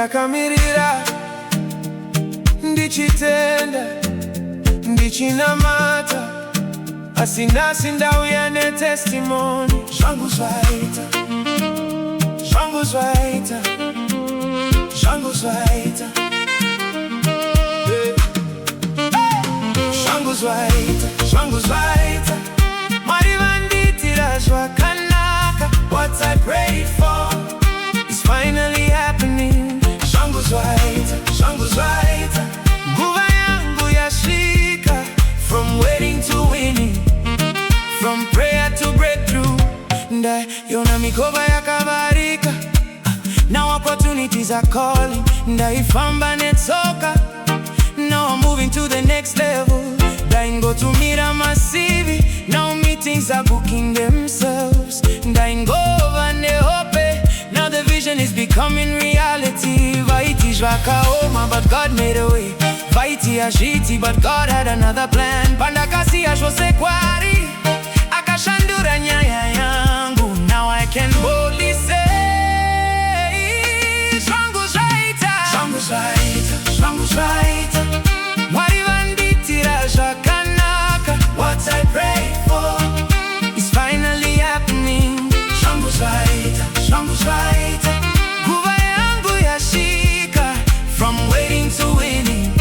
ndakamirira, ndichitenda, ndichinamata, asi nhasi ndauya netestimony. Zvangu Zvaita, Zvangu Zvaita, Zvangu Zvaita, Zvangu Zvaita, Zvangu Zvaita. Mwari vandiitira zvakanaka. What I prayed for is finally happening. Zvangu Zvaita, Zvangu Zvaita. Nguva yangu yasvika. From waiting to winning, from prayer to breakthrough. Ndaiona mikova yakavarika. Now opportunities are calling. Ndaifamba netsoka. Now I'm moving to the next level. Ndaingotumira masivi. Now meetings are booking themselves. Ndaingova nehope. Now the vision is becoming reality. Vaiti zvakaoma, but God made a way. Vaiti ashiti, but God had another plan. Pandakasiya zvose kwari, akashandura nyaya yangu. Now I can boldly say, Zvangu Zvaita, Zvangu Zvaita, Zvangu Zvaita. Mwari vandiitira zvakanaka. What I prayed for is finally happening. Zvangu Zvaita, Zvangu Zvaita. Nguva yangu yasvika. From waiting to winning,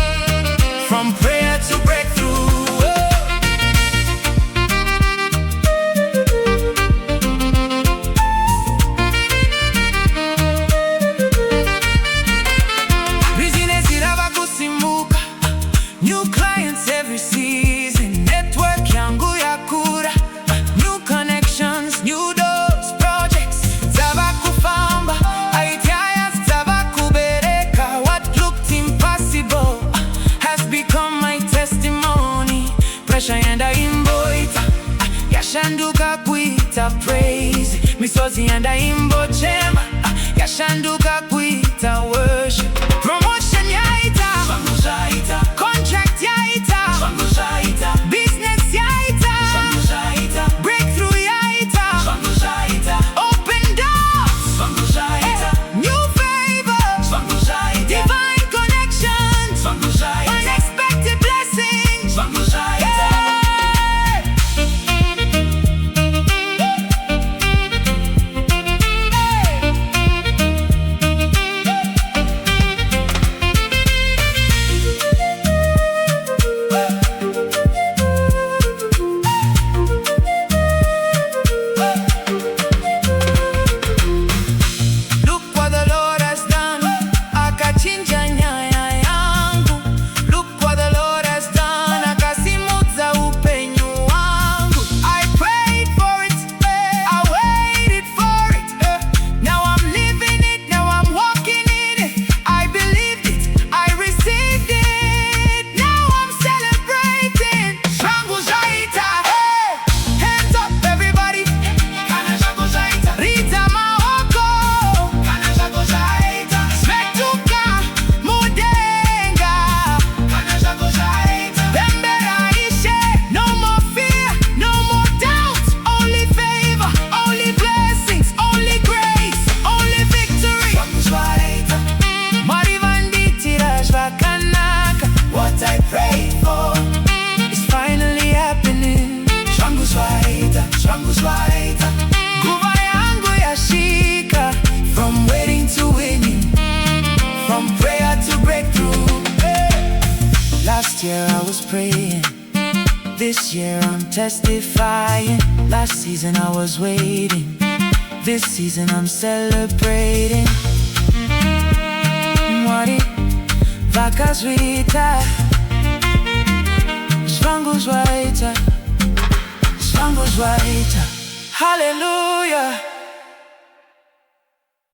from prayer to breakthrough. Business irava kusimuka. New clients every season. Network yangu yakura. New connections, new doors, projects zava kufamba. Ideas zava kubereka. What looked impossible has become my testimony. Pressure yanda imboita, yashanduka kuita praise. Misozi yanda imbochema, yashanduka kuita worship. Promotion yaita, Zvangu Zvaita. Contract yaita, Zvangu Zvaita. Business yaita, Zvangu Zvaita. Breakthrough yaita, Zvangu Zvaita. Open doors, Zvangu Zvaita. New favor, Zvangu Zvaita. Divine connections, Zvangu Zvaita. Unexpected blessings, Zvangu Zvaita. Look what the Lord has done. Akachinja nyaya yangu. Look what the Lord has done. Akasimudza upenyu wangu. I prayed for it, I waited for it. Now I'm living it, now I'm walking in it. I believed it, I received it. Now I'm celebrating. Zvangu Zvaita. Hands up everybody. Kana Zvangu Zvaita. Rita maoko. Kana Zvangu Zvaita. Svetuka mudenga. Kana Zvangu Zvaita. Bembera ishe. No more fear, no more doubt. Only favor, only blessings, only grace, only victory. Zvangu Zvaita. Mwari vandiitira zvakanaka. What I prayed for is finally happening. Zvangu Zvaita, Zvangu Zvaita. Nguva yangu yasvika. From waiting to winning, from prayer to breakthrough. Last year I was praying, this year I'm testifying. Last season I was waiting, this season I'm celebrating. Mwari vakazviita. Zvangu Zvaita, Zvangu Zvaita. Hallelujah.